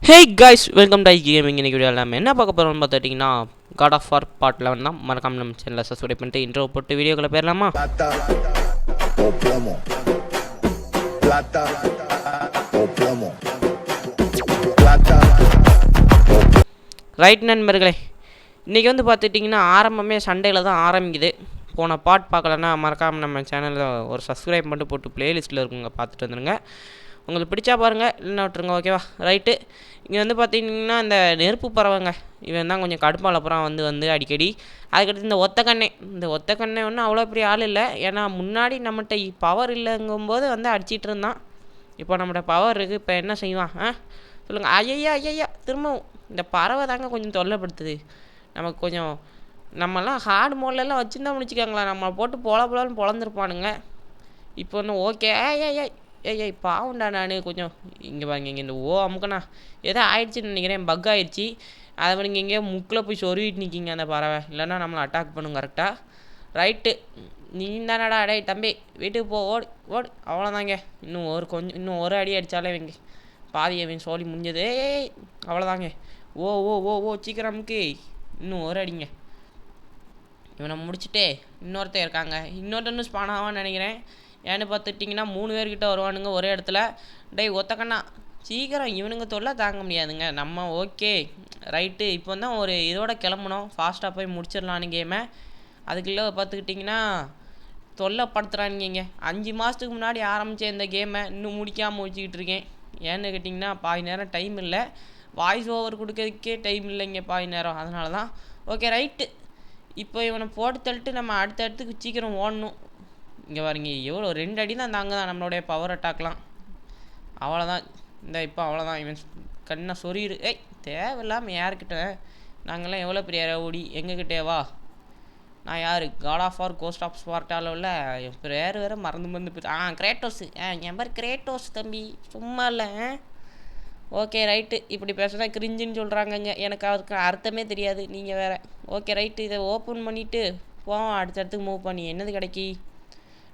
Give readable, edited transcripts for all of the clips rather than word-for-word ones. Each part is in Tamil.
Hey guys welcome to gaming. இன்னைக்கு வீடியோவில் நம்ம என்ன பார்க்க போகிறோம்னு பார்த்துட்டிங்கன்னா காட் ஆஃப் வார் பார்ட் 11 தான். மறக்காம நம்ம சேனலில் சப்ஸ்கிரைப் பண்ணிட்டு இன்ட்ரோ போட்டு வீடியோக்குள்ளே போயிடலாமா? ரைட் நண்பர்களே, இன்றைக்கி வந்து பார்த்துட்டிங்கன்னா ஆரம்பமே சண்டேயில் தான் ஆரம்பிக்குது. போன பார்ட் பார்க்கலன்னா மறக்காமல் நம்ம சேனலில் ஒரு சப்ஸ்கிரைப் பண்ணிட்டு போட்டு ப்ளேலிஸ்ட்டில் இருக்குங்க, பார்த்துட்டு வந்துடுங்க. உங்களுக்கு பிடிச்சா பாருங்கள், இல்லைன்னா விட்டுருங்க. ஓகேவா? ரைட்டு. இங்கே வந்து பார்த்தீங்கன்னா இந்த நெருப்பு பறவைங்க, இவன் தான் கொஞ்சம் கடுப்பால் அப்புறம் வந்து அடிக்கடி. அதுக்கடுத்து இந்த ஒத்தக்கண்ணை ஒன்றும் அவ்வளோ பெரிய ஆள் இல்லை. ஏன்னா முன்னாடி நம்மகிட்ட பவர் இல்லைங்கும்போது வந்து அடிச்சிட்டு இருந்தான். இப்போ நம்மகிட்ட பவர் இருக்குது, இப்போ என்ன செய்வான்? சொல்லுங்கள். ஐயா திரும்பவும் இந்த பறவை தாங்க கொஞ்சம் தொல்லைப்படுத்துது. நமக்கு கொஞ்சம் நம்மலாம் ஹார்ட் மோட்லலாம் வச்சுருந்தா முடிச்சுக்காங்களா, நம்மளை போட்டு போலான்னு பொழந்துருப்பானுங்க. இப்போ ஒன்று ஓகே. ஏய் பாவண்டா, நான் கொஞ்சம் இங்கே பாருங்க, இங்கே இந்த அமுக்கண்ணா ஏதோ ஆயிடுச்சுன்னு நினைக்கிறேன், பக் ஆயிடுச்சு. அதை நீங்கள் எங்கேயோ முக்கில் போய் சொருவிட்டு நிற்கிங்க அந்த பறவை, இல்லைன்னா நம்மளை அட்டாக் பண்ணும் கரெக்டாக. ரைட்டு, நீ தானடா அடே தம்பி, வீட்டுக்கு போ, ஓடு அவ்வளோதாங்க. இன்னும் ஒரு அடி அடித்தாலே வைங்க பாதியவன் சோழி முடிஞ்சது. ஏய் அவ்வளோதாங்க. ஓ சீக்கிரமுக்கு இன்னும் ஒரு அடிங்க. இவனை முடிச்சுட்டே இன்னொருத்தர் இருக்காங்க, இன்னொருத்தன்னு ஸ்பான் ஆவான்னு நினைக்கிறேன். ஏன்னு பார்த்துட்டிங்கன்னா 3 பேர்கிட்ட வருவானுங்க ஒரே இடத்துல. டேய் ஒத்தக்கண்ணா சீக்கிரம், இவனுங்க தொல்லை தாங்க முடியாதுங்க நம்ம. ஓகே ரைட்டு, இப்போ தான் ஒரு இதோட கிளம்பணும், ஃபாஸ்ட்டாக போய் முடிச்சிடலான்னு கேமை. அதுக்குள்ளே பார்த்துக்கிட்டிங்கன்னா தொல்லைப்படுத்துகிறானுங்க. 5 மாதத்துக்கு முன்னாடி ஆரம்பித்த இந்த கேமை இன்னும் முடிக்காமல் வச்சுக்கிட்டு இருக்கேன். ஏன்னு கேட்டிங்கன்னா பாதி நேரம் டைம் இல்லை, வாய்ஸ் ஓவர் கொடுக்கறதுக்கே டைம் இல்லைங்க பாதி நேரம். அதனால தான். ஓகே ரைட்டு, இப்போ இவனை போட்டு தள்ளிட்டு நம்ம அடுத்த இடத்துக்கு சீக்கிரம் ஓடணும். இங்கே பாருங்க, எவ்வளோ 2 அடி தான் தாங்க தான் நம்மளுடைய பவர் அட்டாக்லாம். அவ்வளோதான். இப்போ அவ்வளோதான், இவன் கண்ணை சொறிடு. தேவையில்லாமல் யாருக்கிட்ட நாங்கள்லாம் எவ்வளோ பெரிய ரவுடி, எங்ககிட்டே வா. நான் யார்? God of war cost of ஸ்பார்ட்டாவில் உள்ள என் பேர் வேறு மறந்து போய். கிரேட்டோஸ். என் பேர் கிரேட்டோஸ் தம்பி, சும்மா இல்லை. ஓகே ரைட்டு, இப்படி பேசுனா கிரிஞ்சுன்னு சொல்கிறாங்கங்க, எனக்கு அதுக்கு அர்த்தமே தெரியாது, நீங்கள் வேறு. ஓகே ரைட்டு, இதை ஓப்பன் பண்ணிவிட்டு போவோம் அடுத்த இடத்துக்கு மூவ் பண்ணி. என்னது கிடைக்கி?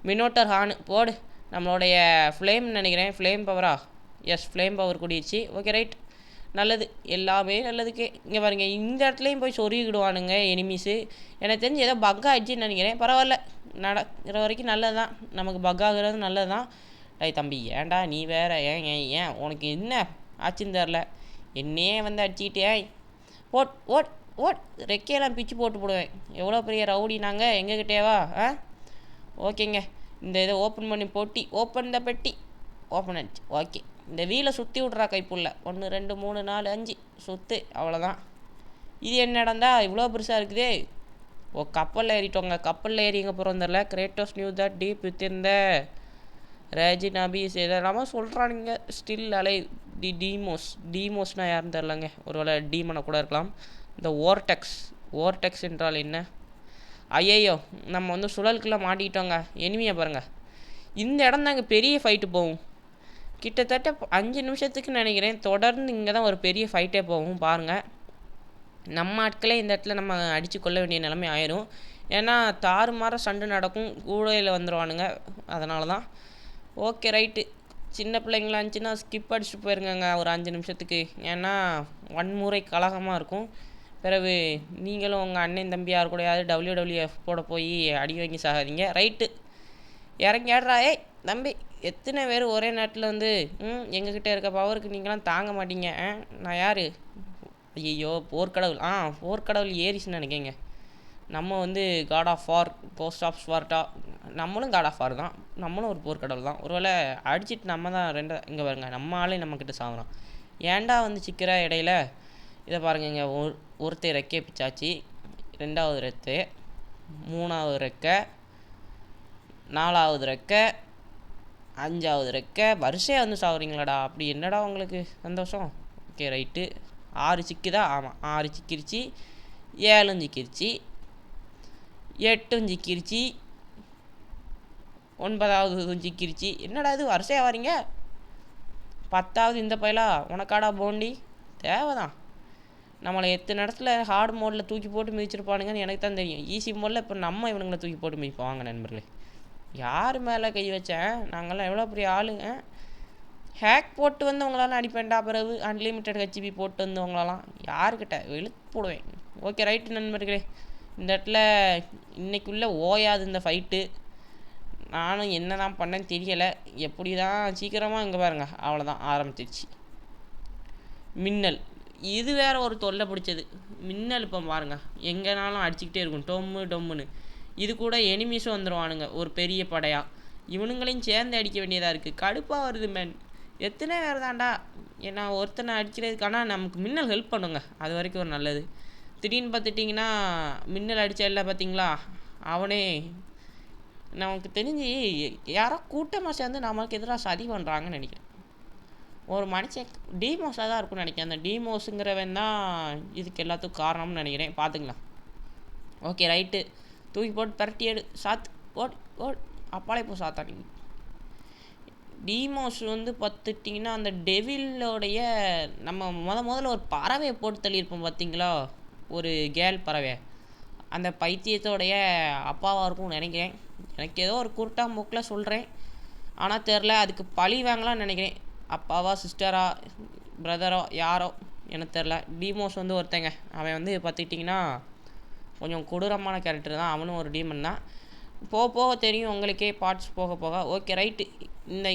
மினோட்டர் ஹார்னு போடு. நம்மளுடைய ஃப்ளேம் நினைக்கிறேன், ஃப்ளேம் பவரா? எஸ், ஃப்ளேம் பவர் கூடிடுச்சு. ஓகே ரைட், நல்லது, எல்லாமே நல்லதுக்கே. இங்கே பாருங்கள், இந்த இடத்துலையும் போய் சொருகிடுவானுங்க எனிமீஸு. எனக்கு தெரிஞ்சு ஏதோ பக் ஆகிடுச்சின்னு நினைக்கிறேன். பரவாயில்ல, நடக்கிற வரைக்கும் நல்லது தான், நமக்கு பக் ஆகுறது நல்லது தான். தம்பி ஏன்டா நீ வேற, ஏன் உனக்கு என்ன ஆச்சுன்னு தெரில, என்னையே வந்து அடிச்சுக்கிட்டே ஓட் ரெக்கையெல்லாம் பிச்சு போட்டு போடுவேன். எவ்வளோ பெரிய ரவுடி நாங்கள், எங்ககிட்டேவா? ஓகேங்க, இந்த இதை ஓப்பன் பண்ணி ஓப்பன் த பெட்டி. ஓப்பன் ஆச்சு. ஓகே, இந்த வீலை சுற்றி விட்றா கைப்புள்ள. 1 2 3 4 5 சுற்று, அவ்வளோதான். இது என்ன இடம்டா இவ்வளோ பெருசாக இருக்குதே? கப்பலில் ஏறிட்டோங்க. கப்பலில் ஏறி எங்கே போகிறோம் தெரில. Kratos knew that deep with இந்த ரேஜின் அபீஸ் இதெல்லாமா சொல்கிறானுங்க. ஸ்டில் அலை டீமோஸ்னால் யாருன்னு தெரிலங்க, ஒருவேளை டீமனை கூட இருக்கலாம். இந்த ஓர்டெக்ஸ் என்றால் என்ன? ஐயோ, நம்ம வந்து சுழலுக்குள்ளே மாட்டிக்கிட்டோங்க. எனிமியை பாருங்கள், இந்த இடம் தாங்க பெரிய ஃபைட்டு போகும். கிட்டத்தட்ட 5 நிமிஷத்துக்கு நினைக்கிறேன் தொடர்ந்து இங்கே தான் ஒரு பெரிய ஃபைட்டே போகும். பாருங்கள், நம்ம ஆட்களே இந்த இடத்துல நம்ம அடித்து கொள்ள வேண்டிய நிலைமை ஆயிரும். ஏன்னா தாறுமாற சண்டை நடக்கும், கூடையில் வந்துடுவானுங்க. அதனால தான். ஓகே ரைட்டு, சின்ன பிள்ளைங்களா இருந்துச்சுன்னா ஸ்கிப் அடிச்சுட்டு போயிருங்க ஒரு 5 நிமிஷத்துக்கு. ஏன்னா வன்முறை கலகமாக இருக்கும். பிறகு நீங்களும் உங்கள் அண்ணன் தம்பி யார் கூடயாவது WWF போட போய் அடி வாங்கி சாகாதீங்க. ரைட்டு, இறங்கி ஆடுறா. தம்பி, எத்தனை பேர் ஒரே நேரத்தில் வந்து எங்ககிட்ட இருக்க பவருக்கு நீங்களாம் தாங்க மாட்டீங்க. நான் யார்? ஐயோ, போர்க்கடவுள். போர்க்கடவுள் ஏரிஸ்ன்னு நினைக்கங்க. நம்ம வந்து god of war cost of Sparta, நம்மளும் காட் ஆஃப் வார் தான், நம்மளும் ஒரு போர்க்கடவுள் தான். ஒருவேளை அடிச்சுட்டு நம்ம தான் இங்கே பாருங்க, நம்ம ஆளே நம்மக்கிட்ட சாகுறோம். ஏன்டா வந்து சிக்கிற இடையில? இதை பாருங்க, இங்கே ஒருத்தர் ரெக்கை பிச்சாச்சு, 2வது ரெக்கு, 3வது ரெக்கை, 4வது ரெக்கை, 5வது ரெக்கை. வரிசையாக வந்து சாகுறீங்களாடா, அப்படி என்னடா உங்களுக்கு சந்தோஷம்? Okay right, 6 சிக்குதா? ஆமாம், 6 சிக்கிருச்சு, 7 சிக்கிருச்சு, 8 சிக்கிருச்சு, 9வது சிக்கிருச்சு. என்னடா இது வரிசையாக வரீங்க? 10வது இந்த பயிலா உனக்காடா போண்டி? தேவைதான். நம்மளை எத்தனை இடத்துல ஹார்ட் மோடில் தூக்கி போட்டு மிதிச்சிருப்பானுங்கன்னு எனக்கு தான் தெரியும். ஈஸி மோடில் இப்போ நம்ம இவனுங்களை தூக்கி போட்டு மிதிப்போம். வாங்க நண்பர்களே, யார் மேலே கை வச்சேன்? நாங்கள்லாம் எவ்வளோ பெரிய ஆளுங்க. ஹேக் போட்டு வந்து உங்களால் அடிப்பேன்டா. பிறகு அன்லிமிட்டெட் ஹெச்பி போட்டு வந்து உங்களெல்லாம் யாருக்கிட்ட வெளுத்து போடுவேன். ஓகே ரைட்டு நண்பர்களே, இந்த இடத்துல இன்னைக்குள்ளே ஓயாது இந்த ஃபைட்டு. நானும் என்ன தான் பண்ணேன்னு தெரியலை. எப்படி தான் சீக்கிரமாக இங்கே பாருங்க, அவ்வளோதான் ஆரம்பிச்சிருச்சு. மின்னல் இது வேற ஒரு தொல்லை பிடிச்சது. மின்னல் இப்போ பாருங்க எங்கேனாலும் அடிச்சுக்கிட்டே இருக்கும், டொம்மு டொம்முன்னு. இது கூட எனிமீஸும் வந்துடுவானுங்க ஒரு பெரிய படையாக. இவனுங்களையும் சேர்ந்து அடிக்க வேண்டியதாக இருக்குது. கடுப்பாக வருது மேன். எத்தனை பேர் தான்டா ஏன்னா ஒருத்தனை அடிக்கிறதுக்கான நமக்கு மின்னல் ஹெல்ப் பண்ணுங்க, அது வரைக்கும் ஒரு நல்லது. திடீர்னு பார்த்துட்டிங்கன்னா மின்னல் அடித்தா இல்லை பார்த்தீங்களா, அவனே நமக்கு தெரிஞ்சு யாரோ கூட்டமாக சேர்ந்து நமக்கு எதிராக சதி பண்ணுறாங்கன்னு நினைக்கிறேன். ஒரு மனுஷன் டிமோஸாக தான் இருக்கும்னு நினைக்கிறேன். அந்த டிமோஸுங்கிறவன் தான் இதுக்கு எல்லாத்துக்கும் காரணம்னு நினைக்கிறேன். பார்த்துக்கலாம். ஓகே ரைட்டு, தூக்கி போட்டு பரட்டி எடு, சாத்து ஓட் ஓட் அப்பாலே போ சாத்தாடிங்க. டிமோஸ் வந்து பார்த்துட்டிங்கன்னா அந்த டெவிலோடைய நம்ம முதல்ல ஒரு பறவையை போட்டு தள்ளியிருப்போம் பார்த்தீங்களா, ஒரு கேர்ள் பறவை. அந்த பைத்தியத்தோடைய அப்பாவாக இருக்கும்னு நினைக்கிறேன். எனக்கு ஏதோ ஒரு குருட்டா மூக்கில் சொல்கிறேன், ஆனால் தெரில. அதுக்கு பழி வாங்கலாம்னு நினைக்கிறேன். அப்பாவா சிஸ்டரா பிரதரோ யாரோ எனக்கு தெரில. டிமோஸ் வந்து ஒருத்தங்க, அவன் வந்து பார்த்துக்கிட்டிங்கன்னா கொஞ்சம் கொடூரமான கேரக்டர் தான். அவனும் ஒரு டீமன் தான். போக போக தெரியும் உங்களுக்கே, பார்ட்ஸ் போக போக. ஓகே ரைட்டு,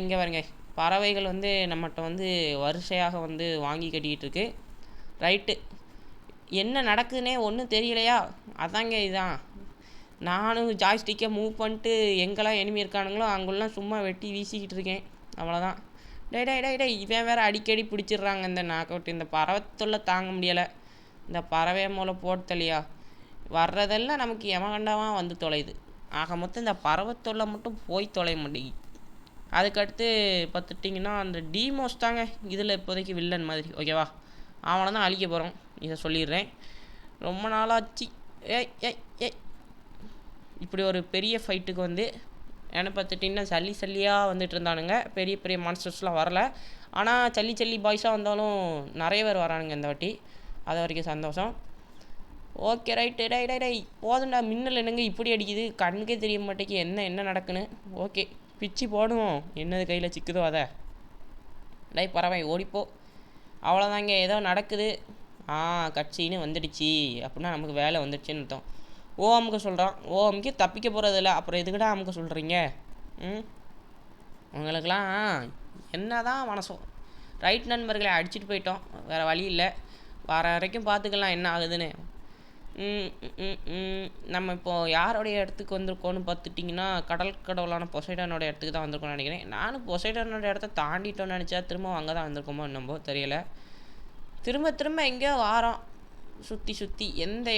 இங்கே பாருங்க பறவைகள் வந்து நம்மகிட்ட வந்து வரிசையாக வந்து வாங்கி கட்டிக்கிட்டு இருக்கு. ரைட்டு, என்ன நடக்குதுன்னே ஒன்றும் தெரியலையா, அதாங்க இதுதான். நானும் ஜாய்ஸ்டிக்கை மூவ் பண்ணிட்டு எங்கெல்லாம் எனிமி இருக்கானுங்களோ அங்கெல்லாம் சும்மா வெட்டி வீசிக்கிட்டு இருக்கேன், அவ்வளோதான். டே டே டே டே இவன் வேறு அடிக்கடி பிடிச்சிடுறாங்க இந்த நாக் அவுட். இந்த பறவை தொல்லை தாங்க முடியலை. இந்த பறவையை மூளை போட்டலையா, வர்றதெல்லாம் நமக்கு எமகண்டமாக வந்து தொலையுது. ஆக மொத்தம் இந்த பறவை தொல்லை மட்டும் போய் தொலைய மாட்டேங்குது. அதுக்கடுத்து பார்த்துட்டிங்கன்னா அந்த டிமோஸ் தாங்க இதில் இப்போதைக்கு வில்லன் மாதிரி. ஓகேவா, அவனை தான் அழிக்க போகிறோம், இதை சொல்லிடுறேன். ரொம்ப நாளாச்சு. ஏய் ஏய் ஏய் இப்படி ஒரு பெரிய ஃபைட்டுக்கு வந்து ஏன்னா பார்த்துட்டிங்கன்னா சல்லியாக வந்துட்டு இருந்தானுங்க. பெரிய பெரிய மான்ஸ்டர்ஸ்லாம் வரல, ஆனால் சல்லி பாய்ஸாக வந்தாலும் நிறைய பேர் வரானுங்க இந்த வாட்டி, அது வரைக்கும் சந்தோஷம். Okay right, die die die போதுண்டா. மின்னல் என்னங்க இப்படி அடிக்குது, கண்ணுக்கே தெரிய மாட்டேங்கி என்ன நடக்குன்னு. ஓகே பிச்சு போடுவோம், என்னது கையில் சிக்குதோ அதை. டை பறவை ஓடிப்போ, அவ்வளோதாங்க. ஏதோ நடக்குது. கட்சின்னு வந்துடுச்சு அப்படின்னா நமக்கு வேலை வந்துடுச்சுன்னு அர்த்தம். அமுக்க சொல்கிறான். அமுக்கி தப்பிக்க போகிறதில்ல, அப்புறம் எதுக்கிட்ட அமுக்க சொல்கிறீங்க? உங்களுக்கெல்லாம் என்ன தான் மனசம். ரைட் நண்பர்களை அடிச்சுட்டு போயிட்டோம், வேறு வழி இல்லை. வர வரைக்கும் பார்த்துக்கலாம் என்ன ஆகுதுன்னு. நம்ம இப்போது யாரோடைய இடத்துக்கு வந்திருக்கோன்னு பார்த்துட்டிங்கன்னா கடவுளான பொசைடானோட இடத்துக்கு தான் வந்திருக்கோம்னு நினைக்கிறேன். நானும் பொசைடானோட இடத்த தாண்டிட்டோன்னு நினச்சா திரும்ப அங்கே தான் வந்திருக்கோமோ என்னமோ தெரியலை. திரும்ப எங்கேயோ வாரோம், சுற்றி எந்த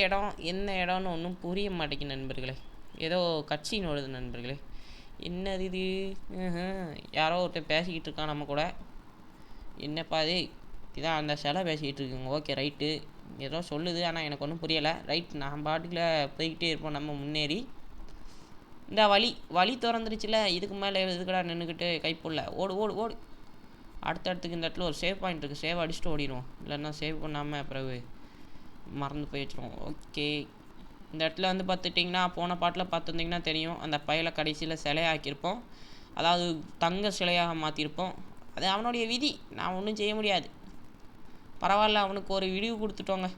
இடம்னு ஒன்றும் புரிய மாட்டேங்குது நண்பர்களே. ஏதோ கட்சின்னு வருது நண்பர்களே. என்னது இது? யாரோ ஒருத்தர் பேசிக்கிட்டு இருக்கான் நம்ம கூட. என்னப்பா இது? இதான் அந்த சிலை பேசிக்கிட்டு இருக்குங்க. ஓகே ரைட்டு, ஏதோ சொல்லுது, ஆனால் எனக்கு ஒன்றும் புரியலை. ரைட், நான் பாட்டுக்குள்ள போய்கிட்டே இருப்போம் நம்ம முன்னேறி. இந்த வழி திறந்துருச்சுல, இதுக்கு மேலே எதுக்கடா நின்றுக்கிட்டு கைப்பொல்ல, ஓடு ஓடு ஓடு. அடுத்தடுத்துக்கு இந்த இடத்துல ஒரு சேவ் பாயிண்ட் இருக்குது, சேவ் அடிச்சுட்டு ஓடிடுவோம். இல்லைன்னா சேவ் பண்ணாமல் பிறகு மறந்து போய் வச்சுருவோம். ஓகே, இந்த இடத்துல வந்து பார்த்துட்டிங்கன்னா போன பாட்டில் பார்த்துருந்திங்கன்னா தெரியும், அந்த பையலை கடைசியில் சிலையாக்கியிருப்போம், அதாவது தங்க சிலையாக மாற்றிருப்போம். அது அவனுடைய விதி, நான் ஒன்றும் செய்ய முடியாது. பரவாயில்ல, அவனுக்கு ஒரு விடிவு கொடுத்துட்டோங்க.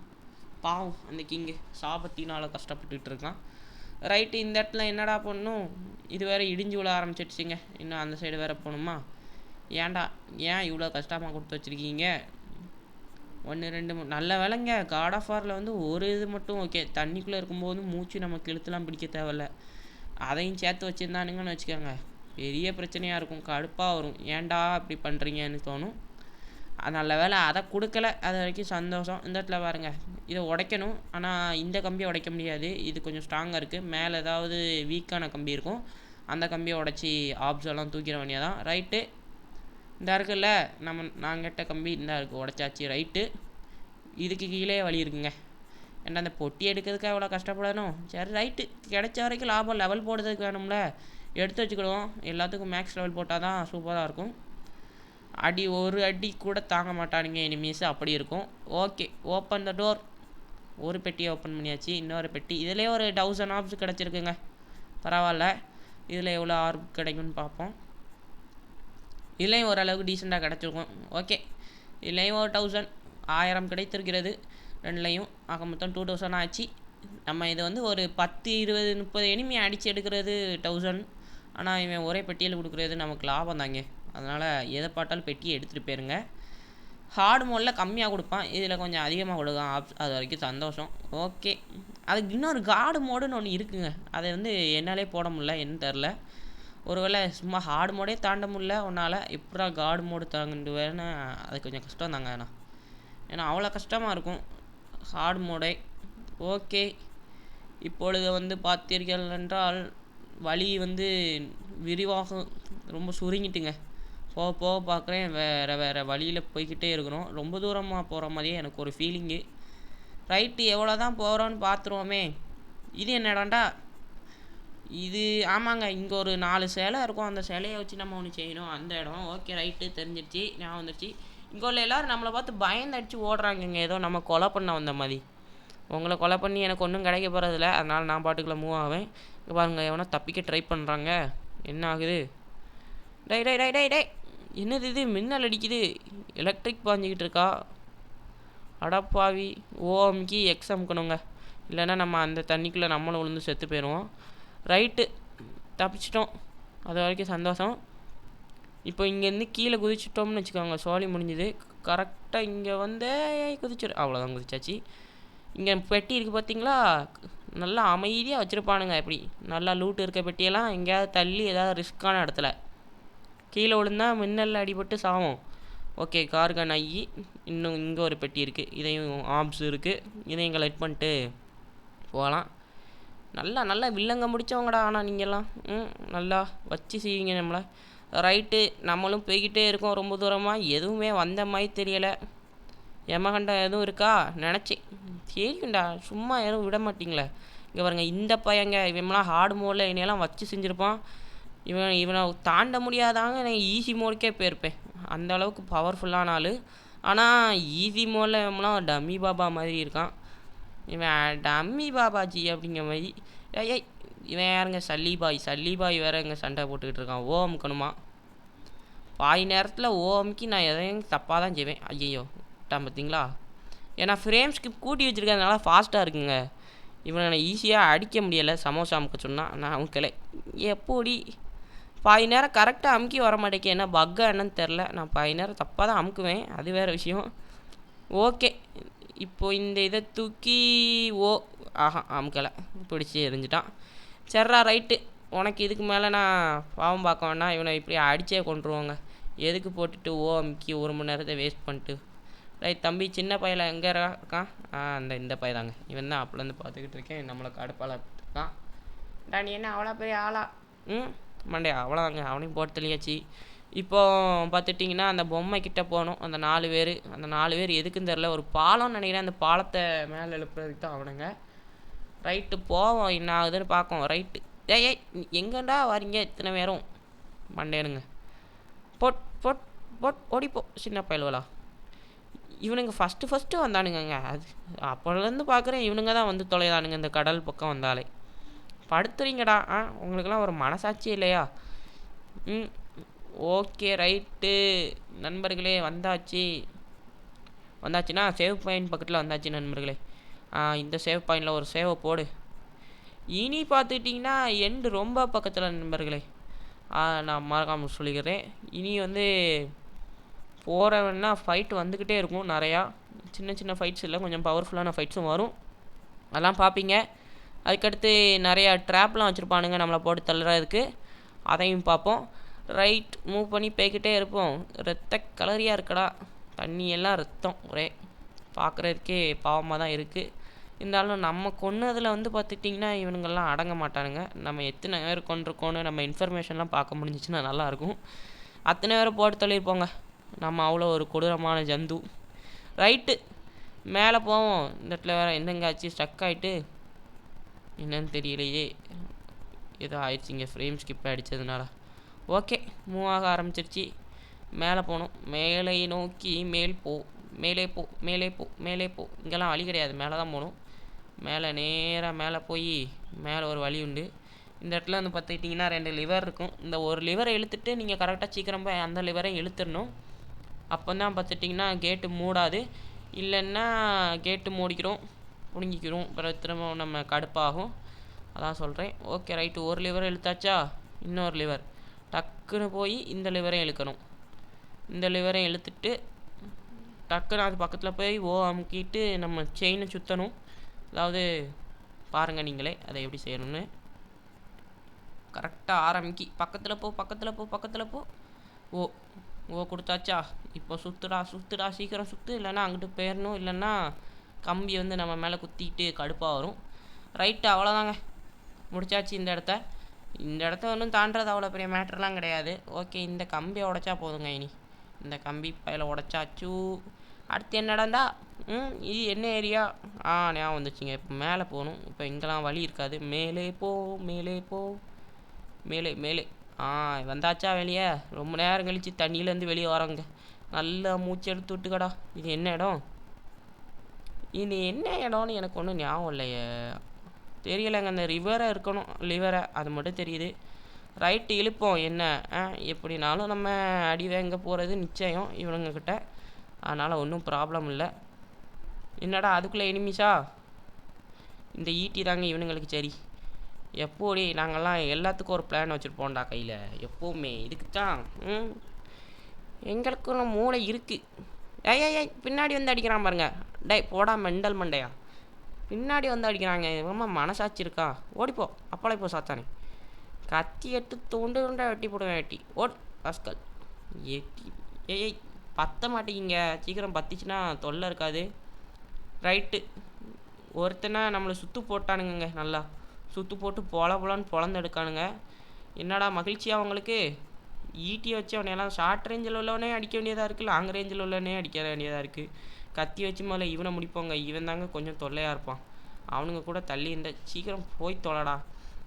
பாவம் அந்த கிங்கு சாபத்தினால் கஷ்டப்பட்டுக்கிட்டு இருக்கான். ரைட்டு, இந்த இடத்துல என்னடா பண்ணும், இது வேறு இடிஞ்சு விழ ஆரம்பிச்சிடுச்சிங்க. இன்னும் அந்த சைடு வேறு போகணுமா? ஏன் இவ்வளோ கஷ்டமாக கொடுத்து வச்சுருக்கீங்க? 1 2 3 நல்ல வேலைங்க. காட் ஆஃப் வாரில் வந்து ஒரு இது மட்டும் ஓகே, தண்ணிக்குள்ளே இருக்கும்போது மூச்சு நமக்கு இழுத்துலாம் பிடிக்க தேவையில்ல. அதையும் சேர்த்து வச்சுருந்தானுங்கன்னு வச்சுக்கோங்க, பெரிய பிரச்சனையாக இருக்கும், கடுப்பாக வரும். ஏன்டா இப்படி பண்ணுறீங்கன்னு தோணும். நல்ல வேலை அதை கொடுக்கல, அது வரைக்கும் சந்தோஷம். இந்த இடத்துல பாருங்க, இதை உடைக்கணும், ஆனால் இந்த கம்பியை உடைக்க முடியாது, இது கொஞ்சம் ஸ்ட்ராங்காக இருக்குது. மேலே ஏதாவது வீக்கான கம்பி இருக்கும், அந்த கம்பியை உடச்சி ஆப்ஸெல்லாம் தூக்கிட வேண்டியதான். ரைட்டு, இந்த இருக்குல்ல நான் கேட்ட கம்பி இந்த இருக்குது, உடச்சாச்சு. ரைட்டு, இதுக்கு கீழே வழி இருக்குங்க. ஏன்னா அந்த பொட்டி எடுக்கிறதுக்காக எவ்வளோ கஷ்டப்படணும். சரி ரைட்டு, கிடைச்ச வரைக்கும் லாபம். லெவல் போடுறதுக்கு வேணும்ல, எடுத்து வச்சுக்கிடுவோம். எல்லாத்துக்கும் மேக்ஸ் லெவல் போட்டால் தான் சூப்பராக இருக்கும். ஒரு அடி கூட தாங்க மாட்டானுங்க எனிமீஸ், அப்படி இருக்கும். Okay, open the door. ஒரு பெட்டியை ஓப்பன் பண்ணியாச்சு, இன்னொரு பெட்டி. இதிலே ஒரு 1000 ஆர்ப்ஸ் கிடச்சிருக்குங்க, பரவாயில்ல. இதில் எவ்வளோ ஆர்ப் கிடைக்கும்னு பார்ப்போம். இதுலேயும் ஓரளவுக்கு டீசெண்டாக கிடச்சிருக்கும். ஓகே, இதுலேயும் ஒரு 1000 கிடைத்திருக்கிறது. ரெண்டுலேயும் ஆக மொத்தம் 2000 ஆச்சு. நம்ம இதை வந்து ஒரு 10 20 30 எனிமி அடித்து எடுக்கிறது 1000. ஆனால் இவன் ஒரே பெட்டியில் கொடுக்குறது நமக்கு லாபம் தாங்க. அதனால் எதை பார்த்தாலும் பெட்டியை எடுத்துகிட்டு போயிருங்க. ஹார்டு மோடில் கம்மியாக கொடுப்பான், இதில் கொஞ்சம் அதிகமாக கொடுக்கான். அது வரைக்கும் சந்தோஷம். ஓகே, அதுக்கு இன்னொரு கார்டு மோடுன்னு ஒன்று இருக்குங்க. அதை வந்து என்னாலே போட முடியல, என்ன தெரில. ஒருவேளை சும்மா ஹார்டு மோடே தாண்ட முடியல உன்னால், எப்படா கார்டு மோடு தாங்கிட்டு வேணா, அது கொஞ்சம் கஷ்டம் தாங்க. ஏன்னா அவ்வளோ கஷ்டமாக இருக்கும் ஹார்டு மோடே. ஓகே, இப்பொழுது வந்து பார்த்தீர்கள் என்றால் வழி வந்து விரிவாக ரொம்ப சுருங்கிட்டுங்க. போக போக பார்க்குறேன் வேறு வழியில் போய்கிட்டே இருக்கிறோம். ரொம்ப தூரமாக போகிற மாதிரியே எனக்கு ஒரு ஃபீலிங்கு. ரைட்டு, எவ்வளோ தான் போகிறோன்னு பார்த்துருவோமே. இது என்னடாண்டா இது? ஆமாங்க, இங்கே ஒரு 4 சிலை இருக்கும். அந்த சிலையை வச்சு நம்ம ஒன்று செய்யணும். அந்த இடம் ஓகே ரைட்டு, தெரிஞ்சிருச்சு, ஞாபகம் வந்துருச்சு. இங்கே உள்ள எல்லோரும் நம்மளை பார்த்து பயந்தடிச்சு ஓடுறாங்கங்க, ஏதோ நம்ம கொலை பண்ண வந்த மாதிரி. உங்களை கொலை பண்ணி எனக்கு ஒன்றும் கிடைக்க போகிறதில்ல, அதனால் நான் பாட்டுக்குள்ளே மூவ் ஆவேன். இங்கே பாருங்கள், எவனோ தப்பிக்க ட்ரை பண்ணுறாங்க. என்ன ஆகுது? டே டே டே டே டே என்னது இது? மின்னல் அடிக்குது, எலக்ட்ரிக் பாஞ்சிக்கிட்டு இருக்கா. அடப்பாவி, ஓஎம்கி எக்ஸ் அமுக்கணுங்க, இல்லைன்னா நம்ம அந்த தண்ணிக்குள்ளே நம்மளும் விழுந்து செத்து போயிடுவோம். ரைட்டு, தப்பிச்சிட்டோம், அது வரைக்கும் சந்தோஷம். இப்போ இங்கேருந்து கீழே குதிச்சிட்டோம்னு வச்சுக்கோங்க, சோழி முடிஞ்சுது. கரெக்டாக இங்கே வந்து குதிச்சிடும், அவ்வளோதான், குதிச்சாச்சு. இங்கே பெட்டி இருக்குது பார்த்தீங்களா, நல்லா அமைதியாக வச்சுருப்பானுங்க. எப்படி நல்லா லூட்டு இருக்க பெட்டியெல்லாம் எங்கேயாவது தள்ளி ஏதாவது ரிஸ்க்கான இடத்துல கீழே விழுந்தால் மின்னல் அடிபட்டு சாவும். ஓகே, கார்கன் ஆகி இன்னும் இங்கே ஒரு பெட்டி இருக்குது, இதையும் ஆர்ம்ஸ் இருக்குது, இதையும் கலெக்ட் பண்ணிட்டு போகலாம். நல்லா வில்லங்க முடித்தவங்கடா. ஆனால் நீங்கள்லாம் நல்லா வச்சு செய்வீங்க நம்மளை. ரைட்டு, நம்மளும் போய்கிட்டே இருக்கோம் ரொம்ப தூரமாக. எதுவுமே வந்த மாதிரி தெரியலை. எமகண்டா எதுவும் இருக்கா நினச்சேன். சரிங்கண்டா, சும்மா எதுவும் விட மாட்டிங்களே. இங்கே பாருங்கள், இந்த பையங்க இவன்லாம் ஹார்டு மோடில் என்னையெல்லாம் வச்சு செஞ்சுருப்பான். இவனை தாண்ட முடியாதாங்க. நான் ஈஸி மோடுக்கே போயிருப்பேன், அந்த அளவுக்கு பவர்ஃபுல்லான ஆள். ஆனால் ஈஸி மோடில் இவன்லாம் டம்மி பாபா மாதிரி இருக்கான். இவன் டம்மி பாபாஜி அப்படிங்கிற மாதிரி. ஏய், இவன் யாருங்க? சல்லிபாய் வேறு இங்கே சண்டை போட்டுக்கிட்டு இருக்கான். அமுக்கணுமா? பாதி நேரத்தில் அமுக்கி நான் எதையும் தப்பாக தான் செய்வேன். ஐயோ விட்டான் பார்த்தீங்களா? ஏன்னா ஃப்ரேம் ஸ்கிப் கூட்டி வச்சுருக்கிறதுனால ஃபாஸ்ட்டாக இருக்குங்க. இவனை ஈஸியாக அடிக்க முடியலை. சமோசா அமுக்க சொன்னால் நான் அமுக்கலை. எப்படி பாதி நேரம் கரெக்டாக அமுக்கி வர மாட்டேங்க, என்ன பக்கா என்னன்னு தெரில. நான் பாதி நேரம் தப்பாக தான் அமுக்குவேன், அது வேறு விஷயம். ஓகே, இப்போது இந்த இதை தூக்கி அமுக்கலை, பிடிச்சி எரிஞ்சிட்டான். சரிடா ரைட்டு, உனக்கு இதுக்கு மேலே நான் பாவம் பார்க்க வேணாம். இவனை இப்படி அடித்தே கொண்டுருவாங்க. எதுக்கு போட்டுட்டு அமுக்கி 1 மணி நேரத்தை வேஸ்ட் பண்ணிட்டு. ரைட் தம்பி, சின்ன பையன் எங்கே இருக்கான்? இந்த பையன் தாங்க. இவன் தான் அப்போலேருந்து பார்த்துக்கிட்டு இருக்கேன், நம்மளை கடுப்பால் இருக்கான். நீ என்ன அவ்வளோ பெரிய ஆளா? மண்டே அவ்வளோதாங்க, அவனையும் போட்டு தெளியாச்சு. இப்போது பார்த்துட்டிங்கன்னா அந்த பொம்மை கிட்டே போகணும். அந்த 4 பேர் எதுக்குன்னு தெரில, ஒரு பாலம்னு நினைக்கிறேன். அந்த பாலத்தை மேலே எழுப்புறதுக்கு தான் அவனுங்க. ரைட்டு, போவோம், என்ன ஆகுதுன்னு பார்ப்போம். ரைட்டு, ஏய் எங்கண்டா வரீங்க இத்தனை பேரும்? மண்டேனுங்க, போட் ஓடிப்போ சின்ன பயல்களா. இவனுங்க ஃபஸ்ட்டு வந்தானுங்க. அது அப்போலேருந்து பார்க்குறேன், இவனுங்க தான் வந்து தொலைதானுங்க இந்த கடல் பக்கம் வந்தாலே. படுத்துறீங்கடா, உங்களுக்கெல்லாம் ஒரு மனசாட்சி இல்லையா? ஓகே ரைட்டு நண்பர்களே, வந்தாச்சுன்னா சேவ் பாயிண்ட் பக்கத்தில் வந்தாச்சு நண்பர்களே. இந்த சேவ் பாயிண்டில் ஒரு சேவை போடு. இனி பார்த்துக்கிட்டிங்கன்னா எண்டு ரொம்ப பக்கத்தில் நண்பர்களே. நான் மறக்காமல் சொல்லிக்கிறேன். இனி வந்து போகிறவன்னா ஃபைட்டு வந்துக்கிட்டே இருக்கும். நிறையா சின்ன ஃபைட்ஸ் இல்லை, கொஞ்சம் பவர்ஃபுல்லான ஃபைட்ஸும் வரும், அதெல்லாம் பார்ப்பீங்க. அதுக்கடுத்து நிறையா ட்ராப்லாம் வச்சுருப்பானுங்க நம்மளை போட்டு தள்ளுறதுக்கு, அதையும் பார்ப்போம். ரைட், மூவ் பண்ணி போய்கிட்டே இருப்போம். ரத்த கலரியாக இருக்கடா, தண்ணியெல்லாம் ரத்தம், ஒரே பார்க்குறதுக்கே பாவமாக தான் இருக்குது. இருந்தாலும் நம்ம கொன்னதில் வந்து பார்த்துட்டிங்கன்னா இவனுங்கள்லாம் அடங்க மாட்டானுங்க. நம்ம எத்தனை பேர் கொண்டிருக்கோன்னு நம்ம இன்ஃபர்மேஷன்லாம் பார்க்க முடிஞ்சிச்சுன்னா நல்லாயிருக்கும். அத்தனை பேரை போட்டு தள்ளியிருப்போங்க, நம்ம அவ்வளோ ஒரு கொடூரமான ஜந்து. ரைட்டு, மேலே போவோம். இந்த இடத்துல வேறு எந்தெங்காச்சும் ஸ்டக் ஆகிட்டு என்னன்னு தெரியலையே, ஏதோ ஆயிடுச்சிங்க ஃப்ரேம் ஸ்கிப் அடித்ததுனால. ஓகே, மூவ் ஆக ஆரம்பிச்சிருச்சு. மேலே போகணும், மேலே நோக்கி மேலே போ. இங்கெல்லாம் வழி கிடையாது, மேலே தான் போகணும். மேலே நேராக மேலே போய் மேலே ஒரு வழி உண்டு. இந்த இடத்துல வந்து பார்த்துக்கிட்டிங்கன்னா 2 லிவர் இருக்கும். இந்த ஒரு லிவரை இழுத்துட்டு நீங்கள் கரெக்டாக சீக்கிரம் போய் அந்த லிவரை இழுத்துடணும். அப்போ தான் பார்த்துட்டிங்கன்னா கேட்டு மூடாது. இல்லைன்னா கேட்டு மூடிக்கிறோம், முடிங்கிக்கிறோம், பிறகு திரும்ப நம்ம கடுப்பாகும். அதான் சொல்கிறேன். ஓகே ரைட்டு, ஒரு லிவரை இழுத்தாச்சா, இன்னொரு லிவர் டக்குன்னு போய் இந்த லிவரையும் இழுக்கணும். இந்த லிவரையும் இழுத்துட்டு டக்குன்னு அது பக்கத்தில் போய் அமுக்கிட்டு நம்ம செயினை சுற்றணும். அதாவது பாருங்கள் நீங்களே அதை எப்படி செய்யணும்னு. கரெக்டாக ஆரம்பிக்கி பக்கத்தில் போ பக்கத்தில் போ பக்கத்தில் போ. ஓ கொடுத்தாச்சா, இப்போ சுற்றுடா சீக்கிரம் சுற்று, இல்லைன்னா அங்கிட்டு போயிடணும், இல்லைன்னா கம்பி வந்து நம்ம மேலே குத்திக்கிட்டு கடுப்பாக வரும். ரைட்டு, அவ்வளோதாங்க, முடிச்சாச்சு இந்த இடத்த ஒன்றும் தாண்டது அவ்வளோ பெரிய மேட்டர்லாம் கிடையாது. ஓகே, இந்த கம்பியை உடைச்சா போதுங்க. இனி இந்த கம்பி பையில் உடைச்சாச்சு. அடுத்து என்னடாண்டா, இது என்ன ஏரியா? ஞாபகம் வந்துச்சுங்க. இப்போ மேலே போகணும். இப்போ இங்கெல்லாம் வழி இருக்காது. மேலே போ மேலே போ மேலே மேலே. வந்தாச்சா வெளியே? ரொம்ப நேரம் கழித்து தண்ணியிலேருந்து வெளியே வரோங்க. நல்லா மூச்சு எடுத்து விட்டுக்கடா. இது என்ன இடம்? இது என்ன இடம்னு எனக்கு ஒன்றும் ஞாபகம் இல்லையே, தெரியலைங்க. அந்த ரிவரை இருக்கணும், லிவரை, அது மட்டும் தெரியுது. ரைட்டு, இழுப்போம். என்ன எப்படினாலும் நம்ம அடி வாங்க போகிறது நிச்சயம் இவனுங்கக்கிட்ட, அதனால் ஒன்றும் ப்ராப்ளம் இல்லை. என்னடா அதுக்குள்ளே எனிமிஸா? இந்த ஈட்டி தாங்க இவனுங்களுக்கு சரி. எப்போடி நாங்கள்லாம் எல்லாத்துக்கும் ஒரு பிளான் வச்சுருப்போம்டா கையில் எப்போவுமே. இதுக்கு தான் எங்களுக்கு ஒன்று மூளை இருக்குது. ஏய் பின்னாடி வந்து அடிக்கிறான் பாருங்க. போடா மெண்டல் மண்டையா, பின்னாடி வந்து அடிக்கிறாங்க. ரொம்ப மனசாட்சி இருக்கா? ஓடிப்போ, அப்பளை போ சாத்தானே. கத்தி எடுத்து தோண்டு வெட்டி போடுவேன். வெட்டி ஓடு ராஸ்கல். ஏய் பற்ற மாட்டேங்கிங்க, சீக்கிரம் பற்றிச்சுன்னா தொல்லை இருக்காது. ரைட்டு, ஒருத்தனை நம்மளை சுற்று போட்டானுங்க. நல்லா சுற்று போட்டு போலான்னு பொழந்து எடுக்கானுங்க. என்னடா மகிழ்ச்சியாக அவங்களுக்கு? ஈட்டியை வச்சு அவனையெல்லாம் ஷார்ட் ரேஞ்சில் உள்ளவனே அடிக்க வேண்டியதாக இருக்குது, லாங் ரேஞ்சில் உள்ளவனே அடிக்க வேண்டியதாக இருக்குது. கத்தி வச்சு முதல்ல இவனை முடிப்போங்க. இவன் தாங்க கொஞ்சம் தொல்லையாக இருப்பான். அவனுங்க கூட தள்ளி இந்த சீக்கிரம் போய் தொலைடா.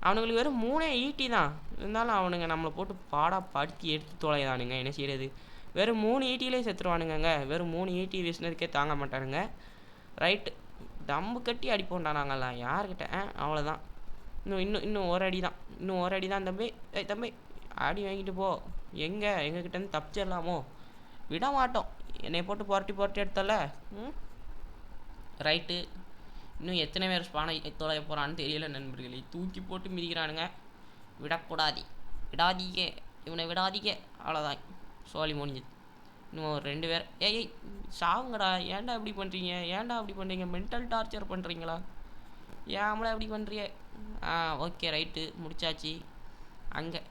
அவனுங்களுக்கு வெறும் 3 ஈட்டி தான் இருந்தாலும் அவனுங்க நம்மளை போட்டு படுத்தி எடுத்து தொலைதானுங்க. என்ன செய்யறது? வெறும் 3 ஈட்டிலே செத்துருவானுங்க. வெறும் 3 ஈட்டி வீசினதுக்கே தாங்க மாட்டானுங்க. ரைட்டு, தம்பு கட்டி அடிப்போம்டா நாங்கள்லாம் யாருக்கிட்ட. அவ்வளோதான். இன்னும் ஒரு அடி தான், இன்னும் ஒரு அடி தான் தம்பி. தம்பி அடி வாங்கிட்டு போ. எங்ககிட்டேருந்து தப்பிச்சிடலாமோ? விட மாட்டோம். என்னை போட்டு புரட்டி எடுத்தல. ரைட்டு, இன்னும் எத்தனை பேர் ஸ்பானை தொலைய போகிறான்னு தெரியல நண்பர்களே. தூக்கி போட்டு மிதிக்கிறானுங்க. விடாதீங்க இவனை விடாதீங்க. அவ்வளோதான், சோழி முடிஞ்சுது. இன்னும் 2 பேர். ஏய் சாவுங்கடா. ஏன்டா இப்படி பண்ணுறீங்க? மென்டல் டார்ச்சர் பண்ணுறீங்களா? ஏன்மளா இப்படி பண்ணுறிய? ஓகே ரைட்டு, முடிச்சாச்சு. அங்கே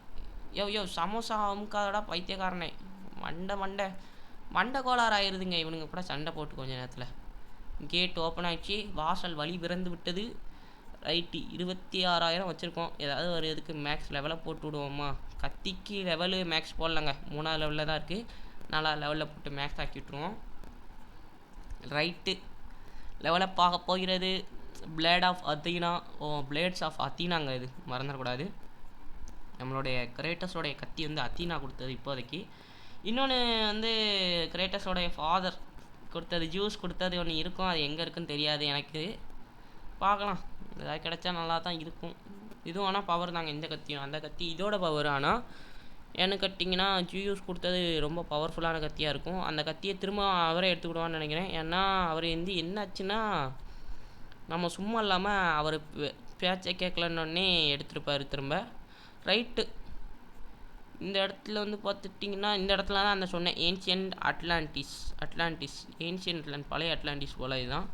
யோ சமோசா அமுக்காதடா பைத்தியக்காரனே. மண்டை கோளாறு ஆயிடுதுங்க இவனுங்க கூட சண்டை போட்டு கொஞ்ச நேரத்தில். கேட் ஓப்பன் ஆகிடுச்சு, வாசல் வழி பிறந்து விட்டது. ரைட்டு, 26,000 வச்சுருக்கோம். ஏதாவது ஒரு இதுக்கு மேக்ஸ் லெவலை போட்டு விடுவோமா? கத்திக்கு லெவலு மேக்ஸ் போடலங்க, 3ஆவது லெவலில் தான் இருக்குது. 4ஆவது லெவலில் போட்டு மேக்ஸ் ஆக்கி விட்ருவோம். ரைட்டு, லெவலை பார்க்க போகிறது blade of Athena. Blades of அத்தீனாங்க, இது மறந்துடக்கூடாது. நம்மளுடைய கிரேட்டஸோடைய கத்தி வந்து அத்தீனா கொடுத்தது இப்போதைக்கு. இன்னொன்று வந்து கிரேட்டஸோடைய ஃபாதர் கொடுத்தது, ஜூஸ் கொடுத்தது ஒன்று இருக்கும். அது எங்கே இருக்குன்னு தெரியாது எனக்கு. பார்க்கலாம், ஏதாவது கிடச்சா நல்லா தான் இருக்கும். இதுவும் ஆனால் பவர் தாங்க இந்த கத்தியும். அந்த கத்தி இதோட பவர். ஆனால் எனக்கு கட்டிங்கன்னா ஜூஸ் கொடுத்தது ரொம்ப பவர்ஃபுல்லான கத்தியாக இருக்கும். அந்த கத்தியை திரும்ப அவரே எடுத்துக்கிடுவான்னு நினைக்கிறேன். ஏன்னா அவர் வந்து என்னாச்சுன்னா நம்ம சும்மா இல்லாமல் அவர் பேச்சை கேட்கலன்னொடனே எடுத்துருப்பார் திரும்ப. ரைட்டு, இந்த இடத்துல வந்து பார்த்துட்டிங்கன்னா இந்த இடத்துல தான் அந்த சொன்னேன் ஏன்ஷியன்ட் அட்லாண்டிஸ் ஏன்ஷியன்ட் பழைய அட்லாண்டிஸ் போல். இதுதான்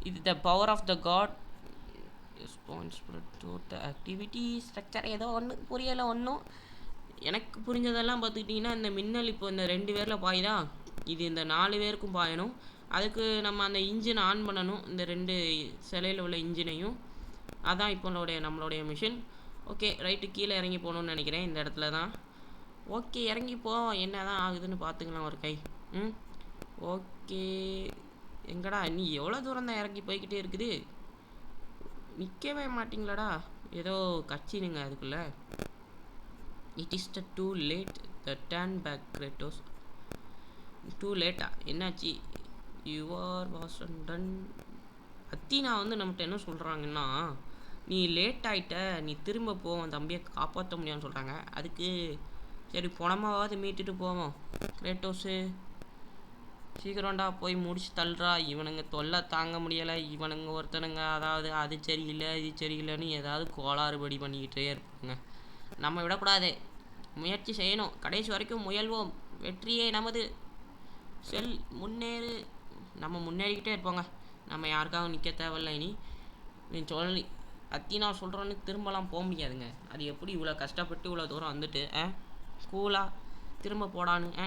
இது the power of the god responsible to the activity structure. ஏதோ ஒன்று புரியலை. ஒன்றும் எனக்கு புரிஞ்சதெல்லாம் பார்த்துக்கிட்டிங்கன்னா இந்த மின்னல் இப்போ இந்த 2 பேரில் பாயுதா, இது இந்த 4 பேருக்கும் பாயணும். அதுக்கு நம்ம அந்த இன்ஜினை ஆன் பண்ணணும், இந்த 2 சிலையில் உள்ள இன்ஜினையும். அதான் இப்போ நம்மளுடைய மிஷின். ஓகே ரைட்டு, கீழே இறங்கி போகணுன்னு நினைக்கிறேன் இந்த இடத்துல தான். ஓகே இறங்கி போவோம், என்ன தான் ஆகுதுன்னு பார்த்துக்கலாம் ஒரு கை. ஓகே, எங்கடா நீ எவ்வளோ தூரம் தான் இறங்கி போய்கிட்டே இருக்குது? நிற்கவே மாட்டிங்களாடா. ஏதோ கட்சினுங்க அதுக்குள்ளே. It is the too late the turn back Kratos. Too லேட்டா? என்னாச்சு? Your was done. அத்தீனா வந்து நம்மகிட்ட என்ன சொல்கிறாங்கன்னா, நீ லேட் ஆகிட்ட, நீ திரும்ப போ, உன் தம்பியை காப்பாற்ற முடியாதுன்னு சொல்கிறாங்க. அதுக்கு சரி பணமாவது மீட்டுட்டு போவோம். கிரேட்டோஸு சீக்கிரம்டா போய் முடிச்சு தள்ளுறா. இவனுங்க தொல்லை தாங்க முடியலை. இவனுங்க ஒருத்தனுங்க அதாவது அது சரியில்லை இது சரியில்லைன்னு ஏதாவது கோளாறுபடி பண்ணிக்கிட்டே இருப்பாங்க. நம்ம விடக்கூடாது, முயற்சி செய்யணும். கடைசி வரைக்கும் முயல்வோம். வெற்றியே நமது. செல் முன்னேறு. நம்ம முன்னேறிக்கிட்டே இருப்போங்க. நம்ம யாருக்காகவும் நிற்க தேவையில்லை. நீ சொல்லி அத்தினா சொல்கிறோன்னு திரும்பலாம் போக முடியாதுங்க. அது எப்படி இவ்வளோ கஷ்டப்பட்டு இவ்வளோ தூரம் வந்துட்டு ஸ்கூலாக திரும்ப போடான்னு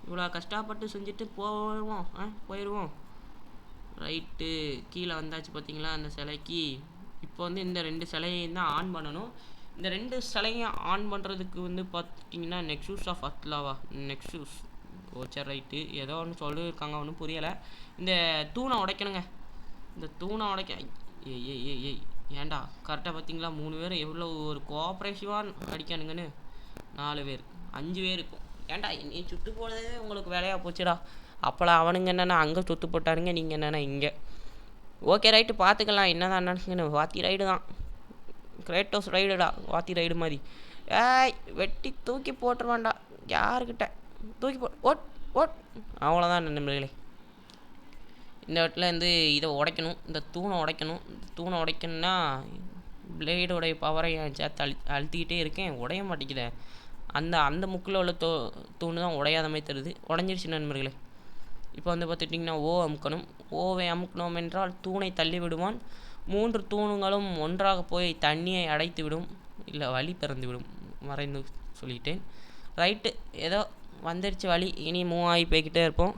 இவ்வளோ கஷ்டப்பட்டு செஞ்சுட்டு போயிடுவோம். ரைட்டு, கீழே வந்தாச்சு பார்த்தீங்களா அந்த சிலைக்கு. இப்போ வந்து இந்த 2 சிலையையும் தான் ஆன் பண்ணணும். இந்த 2 சிலையும் ஆன் பண்ணுறதுக்கு வந்து பார்த்திங்கன்னா நெக்ஸூஸ் ஆஃப் அத்லாவா நெக்ஸூஸ் சரி ரைட்டு ஏதோ ஒன்று சொல்லியிருக்காங்க, ஒன்றும் புரியலை. இந்த தூணை உடைக்கணுங்க. இந்த தூணை உடைக்க ஏய் ஏன்டா கரெக்டாக பார்த்தீங்களா 3 பேர் எவ்வளோ ஒரு கோஆப்ரேட்டிவாக அடிக்கணுங்கன்னு. 4 பேர் 5 பேர் இருக்கும். ஏன்டா நீ சுட்டு போனதே உங்களுக்கு வேலையாக போச்சுடா. அப்போலாம் அவனுங்க என்னென்னா அங்கே சுட்டு போட்டாருங்க, நீங்கள் என்னென்னா இங்கே. ஓகே ரைட்டு, பார்த்துக்கலாம் என்ன தான் நினச்சிங்கன்னு. வாத்தி ரைடு தான், கிரேட்டோஸ் ரைடுடா, வாத்தி ரைடு மாதிரி. வெட்டி தூக்கி போட்டுருவான்டா. யாருக்கிட்ட தூக்கி ஓட் அவ்வளோதான் நண்பர்களே. இந்த இடத்துல வந்து இதை உடைக்கணும், இந்த தூணை உடைக்கணும். தூணை உடைக்கணும்னா பிளேடோடைய பவரை சேர்த்து அழுத்திக்கிட்டே இருக்கேன், உடைய மாட்டேங்குதேன். அந்த முக்கில் உள்ள தூணு தான் உடையாத மாதிரி தருது. உடஞ்சிருச்சு நண்பர்களே. இப்போ வந்து பார்த்துட்டிங்கன்னா அமுக்கணும். ஓவை அமுக்கணும் என்றால் தூணை தள்ளி விடுவான். 3 தூணுங்களும் ஒன்றாக போய் தண்ணியை அடைத்து விடும், இல்லை வழி திறந்து விடும். மறைந்து சொல்லிட்டேன். ரைட்டு, ஏதோ வந்துருச்சு வழி. இனி மூவ் ஆகி போய்கிட்டே இருப்போம்.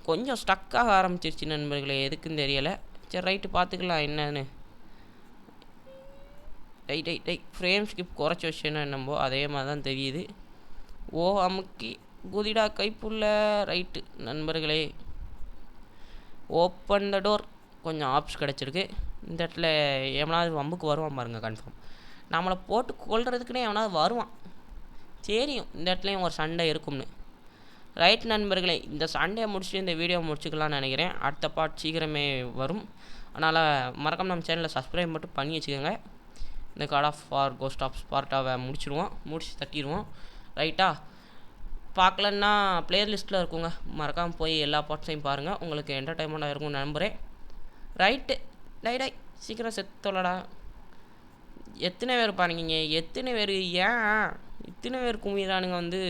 கொஞ்சம் ஸ்டக்காக ஆரம்பிச்சிருச்சு நண்பர்களே, எதுக்குன்னு தெரியலை. சரி ரைட்டு, பார்த்துக்கலாம் என்னன்னு. ஃப்ரேம் ஸ்கிப் குறைச்சி வச்சேன்னா என்னம்போ அதே மாதிரி தான் தெரியுது. அமுக்கி குதிடா கைப்புள்ள. ரைட்டு நண்பர்களே, ஓப்பன் த டோர். கொஞ்சம் ஆப்ஸ் கிடச்சிருக்கு. இந்த இடத்துல எவனாவது வம்புக்கு வருவான் பாருங்கள், கன்ஃபார்ம். நம்மளை போட்டு கொள்றதுக்குன்னே எவனாவது வருவான், தெரியும் இந்த இடத்துலையும் ஒரு சண்டை இருக்கும்னு. ரைட் நண்பர்களே, இந்த சண்டையை முடிச்சுட்டு இந்த வீடியோ முடிச்சுக்கலான்னு நினைக்கிறேன். அடுத்த பார்ட் சீக்கிரமே வரும். அதனால் மறக்காம நம்ம சேனலில் சப்ஸ்கிரைப் மட்டும் பண்ணி வச்சுக்கோங்க. இந்த God of war cost of ஸ்பார்ட்டாவை முடிச்சு தட்டிடுவோம். ரைட்டா, பார்க்கலன்னா பிளேலிஸ்ட்டில் இருக்குங்க, மறக்காமல் போய் எல்லா பார்ட்ஸையும் பாருங்கள். உங்களுக்கு என்டர்டைன்மெண்ட்டாக இருக்கும்னு நம்புகிறேன். ரைட்டு, டை சீக்கிரம் செத்தோலடா. எத்தனை பேர் பாருங்க, எத்தனை பேர் ஏன் இத்தனை பேர் குமிதானுங்க வந்து.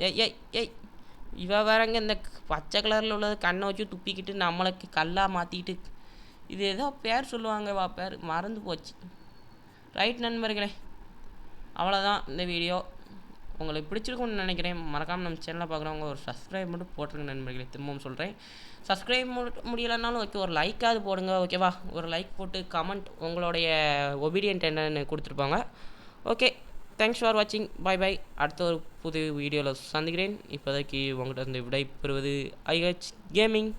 ஏய் இவ வேறங்க இந்த பச்சை கலரில் உள்ளது கண்ணை வச்சு துப்பிக்கிட்டு நம்மளுக்கு கல்லாக மாற்றிக்கிட்டு. இது ஏதோ பேர் சொல்லுவாங்க, பேர் மறந்து போச்சு. ரைட் நண்பர்களே, அவ்வளோதான் இந்த வீடியோ. உங்களுக்கு பிடிச்சிருக்கும்னு நினைக்கிறேன். மறக்காமல் நம்ம சேனலை பார்க்குறவங்க ஒரு சப்ஸ்கிரைப் மட்டும் போட்டுருங்க நண்பர்களே. திரும்பவும் சொல்கிறேன், சப்ஸ்கிரைப் முடியலைன்னாலும் ஓகே, ஒரு லைக்காவது போடுங்க ஓகேவா. ஒரு லைக் போட்டு கமெண்ட் உங்களுடைய ஒபீடியன்ட் என்னன்னு கொடுத்துருப்பாங்க. ஓகே, தேங்க்ஸ் ஃபார் வாட்சிங். பாய். அடுத்த ஒரு புது வீடியோவில் சந்திக்கிறேன். இப்போதைக்கு உங்கள்கிட்ட இருந்து விடை பெறுவது IH கேமிங்.